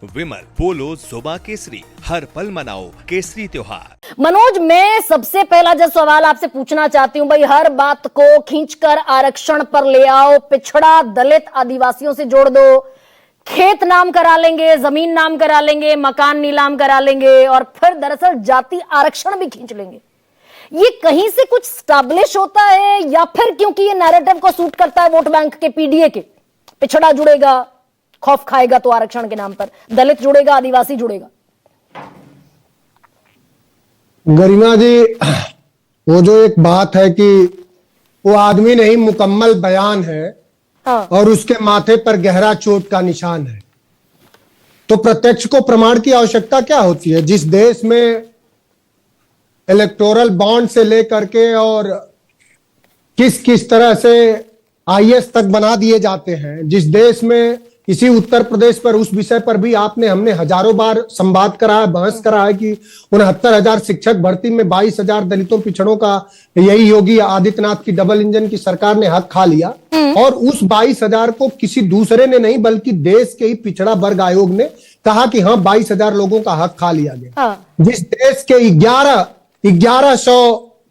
विमल पोलो जुबा केसरी, हर पल मनाओ केसरी त्योहार। मनोज, मैं सबसे पहला जो सवाल आपसे पूछना चाहती हूँ भाई, हर बात को खींचकर आरक्षण पर ले आओ, पिछड़ा दलित आदिवासियों से जोड़ दो, खेत नाम करा लेंगे, जमीन नाम करा लेंगे, मकान नीलाम करा लेंगे और फिर दरअसल जाति आरक्षण भी खींच लेंगे। ये कहीं से कुछ स्टैब्लिश होता है या फिर क्योंकि ये नैरेटिव को सूट करता है वोट बैंक के, पीडीए के? पिछड़ा जुड़ेगा, खौफ खाएगा तो आरक्षण के नाम पर, दलित जुड़ेगा, आदिवासी जुड़ेगा। गरिमा जी, वो जो एक बात है कि वो आदमी नहीं मुकम्मल बयान है, हाँ। और उसके माथे पर गहरा चोट का निशान है, तो प्रत्यक्ष को प्रमाण की आवश्यकता क्या होती है? जिस देश में इलेक्टोरल बॉन्ड से लेकर के और किस किस तरह से आईएएस तक बना दिए जाते हैं, जिस देश में इसी उत्तर प्रदेश पर उस विषय पर भी हमने हजारों बार संवाद करा है, बहस करा है कि 69,000 शिक्षक भर्ती में 22,000 दलितों पिछड़ों का यही योगी आदित्यनाथ की डबल इंजन की सरकार ने हक खा लिया, और उस 22,000 को किसी दूसरे ने नहीं बल्कि देश के ही पिछड़ा वर्ग आयोग ने कहा कि हाँ 22,000 लोगों का हक खा लिया गया। हाँ। जिस देश के 1100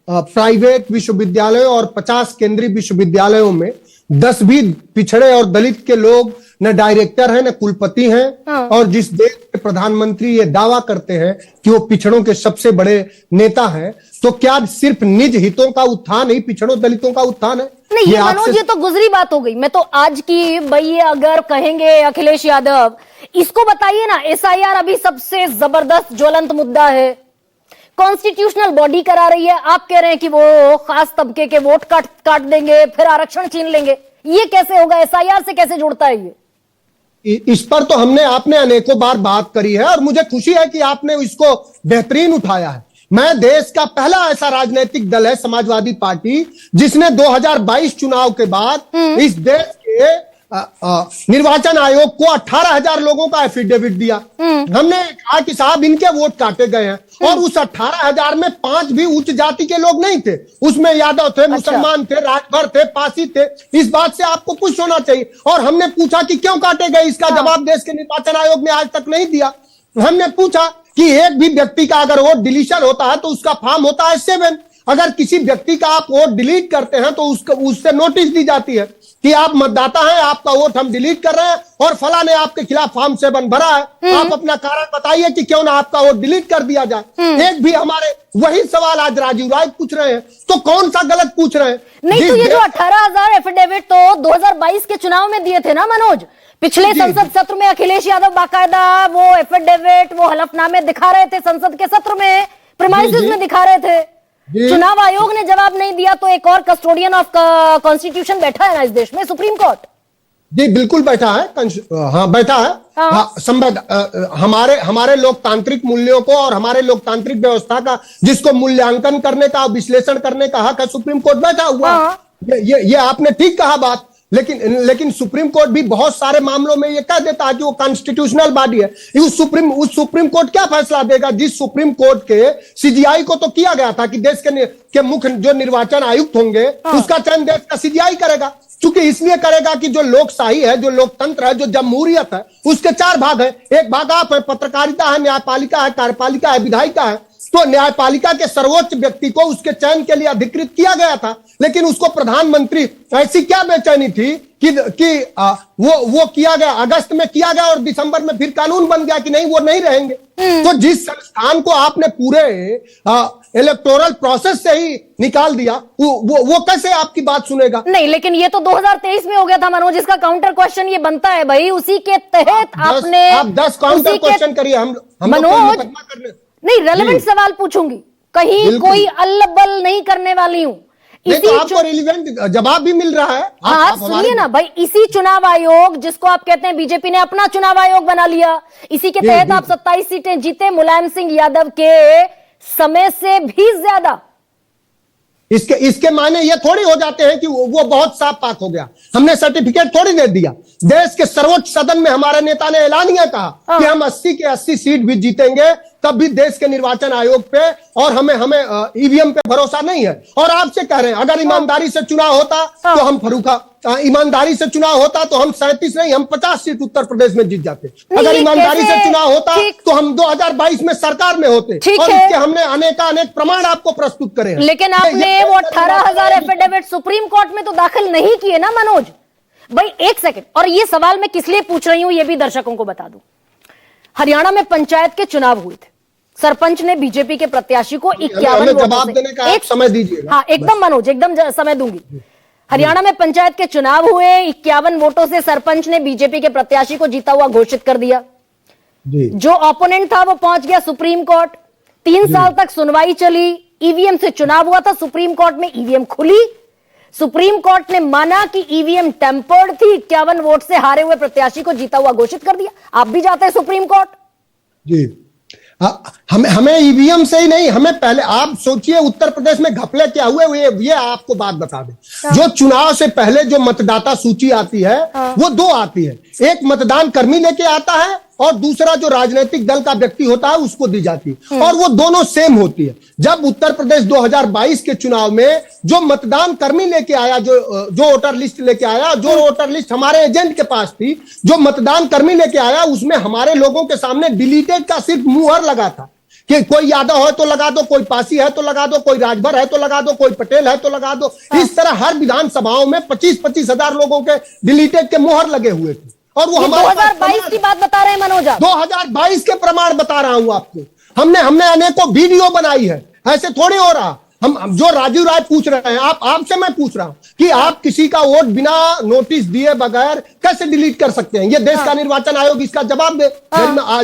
प्राइवेट विश्वविद्यालयों और 50 केंद्रीय विश्वविद्यालयों में 10 भी पिछड़े और दलित के लोग न डायरेक्टर हैं न कुलपति हैं, हाँ। और जिस देश के प्रधानमंत्री ये दावा करते हैं कि वो पिछड़ों के सबसे बड़े नेता हैं, तो क्या सिर्फ निज हितों का उत्थान ही पिछड़ों दलितों का उत्थान है? नहीं, ये मनोज, ये तो गुजरी बात हो गई। मैं तो आज की भाई, अगर कहेंगे अखिलेश यादव, इसको बताइए ना, एसआईआर अभी सबसे जबरदस्त ज्वलंत मुद्दा है, कॉन्स्टिट्यूशनल बॉडी करा रही है, आप कह रहे हैं कि वो खास तबके के वोट काट देंगे, फिर आरक्षण छीन लेंगे। ये कैसे होगा? एसआईआर से कैसे जुड़ता है ये? इस पर तो आपने अनेकों बार बात करी है, और मुझे खुशी है कि आपने इसको बेहतरीन उठाया है। मैं देश का पहला ऐसा राजनीतिक दल है समाजवादी पार्टी जिसने 2022 चुनाव के बाद इस देश के निर्वाचन आयोग को 18,000 लोगों का एफिडेविट दिया। हमने कहा कि साहब इनके वोट काटे गए हैं, और उस 18,000 में 5 भी उच्च जाति के लोग नहीं थे, उसमें यादव थे, मुसलमान थे, राजभर थे, पासी थे। इस बात से आपको खुश होना चाहिए। और हमने पूछा कि क्यों काटे गए, इसका जवाब देश के निर्वाचन आयोग ने आज तक नहीं दिया। हमने पूछा कि एक भी व्यक्ति का अगर वोट डिलीशन होता है तो उसका फॉर्म होता है 7। अगर किसी व्यक्ति का आप वोट डिलीट करते हैं तो उससे नोटिस दी जाती है कि आप मतदाता हैं, आपका वोट हम डिलीट कर रहे हैं और फला ने आपके खिलाफ फॉर्म 7 भरा है, आप अपना कारण बताइए कि क्यों ना आपका वोट डिलीट कर दिया जाए। एक भी हमारे वही सवाल आज राजीव राय पूछ रहे हैं, तो कौन सा गलत पूछ रहे हैं? नहीं, तो ये जो 18,000 एफिडेविट तो 2022 के चुनाव में दिए थे ना मनोज, पिछले संसद सत्र में अखिलेश यादव बाकायदा वो एफिडेविट, वो हलफनामे दिखा रहे थे, संसद के सत्र में प्रीमाइसेस में दिखा रहे थे। चुनाव आयोग ने जवाब नहीं दिया तो एक और कस्टोडियन ऑफ कॉन्स्टिट्यूशन बैठा है ना इस देश में, सुप्रीम कोर्ट। जी बिल्कुल बैठा है, हाँ बैठा है। हाँ, हमारे लोकतांत्रिक मूल्यों को और हमारे लोकतांत्रिक व्यवस्था का जिसको मूल्यांकन करने का, विश्लेषण करने का हक है, सुप्रीम कोर्ट बैठा हुआ है। ये आपने ठीक कहा बात, लेकिन सुप्रीम कोर्ट भी बहुत सारे मामलों में ये कह देता है कि वो कॉन्स्टिट्यूशनल बॉडी है। उस सुप्रीम कोर्ट क्या फैसला देगा? जिस सुप्रीम कोर्ट के सीजीआई को तो किया गया था कि देश के मुख्य जो निर्वाचन आयुक्त होंगे उसका चयन देश का सीजीआई करेगा, क्योंकि इसलिए करेगा कि जो लोकशाही है, जो लोकतंत्र है, जो जमहूरियत है, उसके 4 भाग है। एक भाग आप है, पत्रकारिता है, न्यायपालिका है, कार्यपालिका है, विधायिका है। तो न्यायपालिका के सर्वोच्च व्यक्ति को उसके चयन के लिए अधिकृत किया गया था, लेकिन उसको प्रधानमंत्री, ऐसी क्या बेचैनी थी कि वो किया गया, अगस्त में किया गया और दिसंबर में फिर कानून बन गया कि नहीं वो नहीं रहेंगे। तो जिस संस्थान को आपने पूरे इलेक्टोरल प्रोसेस से ही निकाल दिया, वो कैसे आपकी बात सुनेगा? नहीं, लेकिन ये तो 2023 में हो गया था मनोज। इसका काउंटर क्वेश्चन ये बनता है भाई, उसी के तहत आप 10 काउंटर क्वेश्चन करिए। हम मनोज नहीं, रेलेवेंट सवाल पूछूंगी, कहीं कोई अल्लबल नहीं करने वाली हूं। तो आपको रिलेवेंट जवाब भी मिल रहा है। हाँ, सुनिए ना भाई, इसी चुनाव आयोग जिसको आप कहते हैं बीजेपी ने अपना चुनाव आयोग बना लिया, इसी के तहत आप 27 सीटें जीते, मुलायम सिंह यादव के समय से भी ज्यादा। इसके मायने ये थोड़ी हो जाते हैं कि वो बहुत साफ पाक हो गया। हमने सर्टिफिकेट थोड़ी दे दिया। देश के सर्वोच्च सदन में हमारे नेता ने ऐलानिया कहा कि हम 80 के 80 सीट भी जीतेंगे, तब भी देश के निर्वाचन आयोग पे और हमें ईवीएम पे भरोसा नहीं है। और आपसे कह रहे हैं अगर ईमानदारी से चुनाव होता तो हम फरूखा ईमानदारी से चुनाव होता तो हम 37 नहीं, हम 50 सीट उत्तर प्रदेश में जीत जाते। अगर ईमानदारी से चुनाव होता तो हम 2022 में सरकार में होते, और इसके हमने अनेक प्रमाण आपको प्रस्तुत करे हैं। लेकिन आपने वो 18,000 एफिडेविट सुप्रीम कोर्ट में तो दाखिल नहीं किए ना मनोज भाई। एक सेकंड, और ये सवाल मैं किस लिए पूछ रही हूं ये भी दर्शकों को बता दूं। हरियाणा में पंचायत के चुनाव हुए थे, सरपंच ने बीजेपी के प्रत्याशी को 51 जवाब देने का एक समय दीजिए। हाँ एकदम मनोज, एकदम समय दूंगी। हरियाणा में पंचायत के चुनाव हुए, 51 वोटों से सरपंच ने बीजेपी के प्रत्याशी को जीता हुआ घोषित कर दिया जी। जो ओपोनेंट था वो पहुंच गया सुप्रीम कोर्ट। 3 साल तक सुनवाई चली, ईवीएम से चुनाव हुआ था, सुप्रीम कोर्ट में ईवीएम खुली, सुप्रीम कोर्ट ने माना कि ईवीएम टेम्पर्ड थी, 51 वोट से हारे हुए प्रत्याशी को जीता हुआ घोषित कर दिया। आप भी जाते हैं सुप्रीम कोर्ट? जी, हमें ईवीएम से ही नहीं, हमें पहले आप सोचिए उत्तर प्रदेश में घपले क्या हुए ये आपको बात बता दें। जो चुनाव से पहले जो मतदाता सूची आती है वो 2 आती है, एक मतदान कर्मी लेके आता है और दूसरा जो राजनीतिक दल का व्यक्ति होता है उसको दी जाती है, और वो दोनों सेम होती है। जब उत्तर प्रदेश 2022 के चुनाव में जो मतदान कर्मी लेके आया, जो वोटर लिस्ट लेके आया, जो वोटर लिस्ट हमारे एजेंट के पास थी, जो मतदान कर्मी लेके आया, उसमें हमारे लोगों के सामने डिलीटेड का सिर्फ मुहर लगा था कि कोई यादव है तो लगा दो, कोई पासी है तो लगा दो, कोई राजभर है तो लगा दो, कोई पटेल है तो लगा दो। इस तरह हर विधानसभाओं में 25-25 हजार लोगों के डिलीटेड के मुहर लगे हुए थे। और वो हमारे 2022 की बात बता रहे हैं मनोज आप? 2022 के प्रमाण बता रहा हूं आपको। हमने अनेकों वीडियो बनाई है, ऐसे थोड़े हो रहा। हम जो राजीव राय पूछ रहे हैं, आपसे मैं पूछ रहा हूं कि आप किसी का वोट बिना नोटिस दिए बगैर कैसे डिलीट कर सकते हैं? ये देश का निर्वाचन आयोग इसका जवाब दे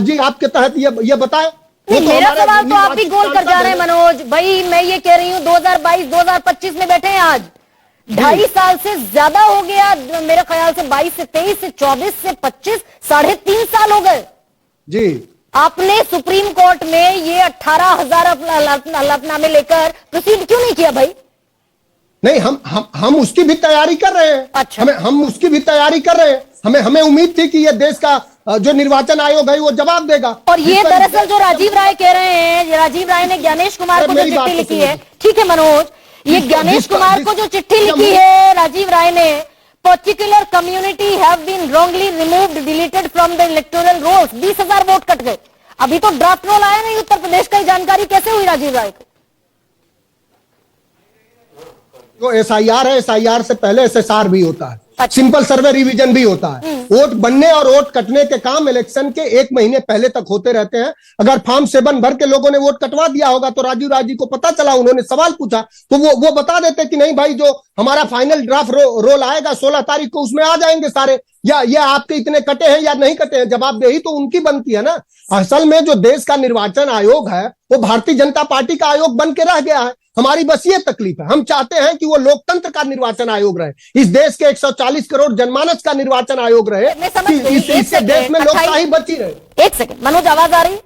जी, आपके तहत ये बताए। मेरा सवाल तो आप ही गोल कर जा रहे हैं मनोज भाई। मैं ये कह रही हूं 2022-2025 में बैठे हैं आज, 2.5 साल से ज्यादा हो गया मेरे ख्याल से। 22 से 23 से 24 से 25, 3.5 साल हो गए जी। आपने सुप्रीम कोर्ट में ये 18,000 हलफनामे लेकर प्रोसीड क्यों नहीं किया भाई? नहीं, हम उसकी भी तैयारी कर रहे हैं। अच्छा। हम उसकी भी तैयारी कर रहे हैं। हमें उम्मीद थी कि ये देश का जो निर्वाचन आयोग है वो जवाब देगा। और ये दरअसल जो राजीव राय कह रहे हैं, राजीव राय ने ज्ञानेश कुमार को जो चिट्ठी लिखी है, ठीक है मनोज, ये ज्ञानेश कुमार को जो चिट्ठी लिखी है राजीव राय ने, particular community have been wrongly removed deleted from the electoral rolls, 20,000 vote cut गए। अभी तो ड्राफ्ट रोल आया नहीं उत्तर प्रदेश का, जानकारी कैसे हुई राजीव राय को? जो एसआईआर है, एसआईआर से पहले एसएसआर भी होता है। अच्छा। सिंपल सर्वे रिवीजन भी होता है। वोट बनने और वोट कटने के काम इलेक्शन के 1 महीने पहले तक होते रहते हैं। अगर फॉर्म 7 भर के लोगों ने वोट कटवा दिया होगा तो राजीव राय जी को पता चला, उन्होंने सवाल पूछा तो वो बता देते कि नहीं भाई, जो हमारा फाइनल ड्राफ्ट रोल आएगा 16 तारीख को, उसमें आ जाएंगे सारे, या आपके इतने कटे हैं या नहीं कटे हैं। जवाबदेही तो उनकी बनती है ना। असल में जो देश का निर्वाचन आयोग है वो भारतीय जनता पार्टी का आयोग बन के रह गया है। हमारी बस ये तकलीफ है। हम चाहते हैं कि वो लोकतंत्र का निर्वाचन आयोग रहे, इस देश के 140 करोड़ जनमानस का निर्वाचन आयोग रहे, इससे देश में लोकशाही बची रहे। एक सेकंड मनोज, आवाज आ रही?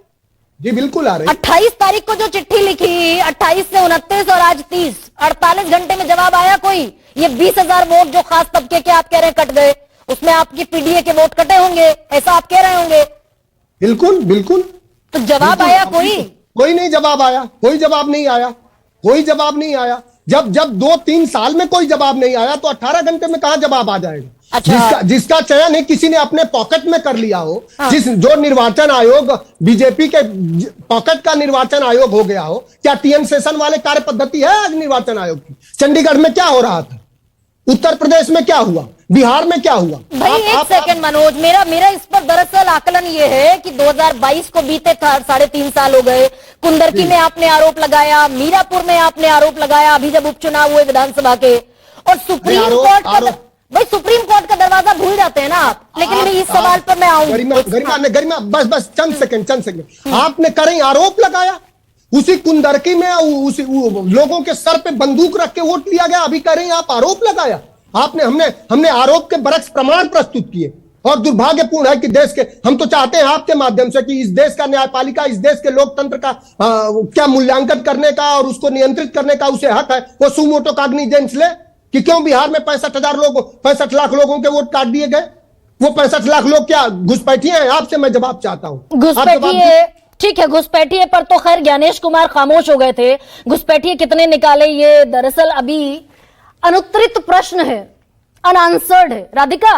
जी बिल्कुल आ रही। 28 तारीख को जो चिट्ठी लिखी, 28 से 29 और आज 30, 48 घंटे में जवाब आया कोई? ये 20,000 वोट जो खास तबके के आप कह रहे हैं कट गए, उसमें आपकी पीडीए के वोट कटे होंगे, ऐसा आप कह रहे होंगे? बिल्कुल बिल्कुल। तो जवाब आया कोई? कोई नहीं जवाब आया, कोई जवाब नहीं आया, कोई जवाब नहीं आया। जब 2-3 साल में कोई जवाब नहीं आया तो 18 घंटे में कहां जवाब आ जाएगा? अच्छा। जिसका चयन ही किसी ने अपने पॉकेट में कर लिया हो, हाँ। जो निर्वाचन आयोग बीजेपी के पॉकेट का निर्वाचन आयोग हो गया हो, क्या टीएन सेशन वाले कार्य पद्धति है आज निर्वाचन आयोग की? चंडीगढ़ में क्या हो रहा था, उत्तर प्रदेश में क्या हुआ, बिहार में क्या हुआ? भाई एक सेकंड मनोज, मेरा इस पर दरअसल आकलन ये है कि 2022 को बीते 3.5 साल हो गए। कुंदरकी में आपने आरोप लगाया, मीरापुर में आपने आरोप लगाया, अभी जब उपचुनाव हुए विधानसभा के, और सुप्रीम कोर्ट का, भाई सुप्रीम कोर्ट का दरवाजा भूल जाते हैं ना आप। लेकिन इस सवाल पर मैं आऊंगी। गरिमा बस चंद सेकंड। आपने करें आरोप लगाया, उसी कुंदरकी में उसी लोगों के सर पे बंदूक रख के वोट लिया गया, अभी कह रहे हैं आप आरोप लगाया। आपने हमने आरोप के बरक्स प्रमाण प्रस्तुत किए। और दुर्भाग्यपूर्ण है कि देश के, हम तो चाहते हैं आपके माध्यम से कि इस देश का न्यायपालिका, इस देश के लोकतंत्र का क्या मूल्यांकन करने का और उसको नियंत्रित करने का उसे हक है, वो सुमोटो कॉग्निजेंस ले कि क्यों बिहार में 65 लाख लोगों के वोट काट दिए गए। वो 65 लाख लोग क्या घुसपैठिए हैं? आपसे मैं जवाब चाहता हूं। घुसपैठिए, ठीक है, घुसपैठिए पर तो खैर ज्ञानेश कुमार खामोश हो गए थे। घुसपैठिए कितने निकाले ये दरअसल अभी अनुत्तरित प्रश्न है। अनआंसर्ड है। राधिका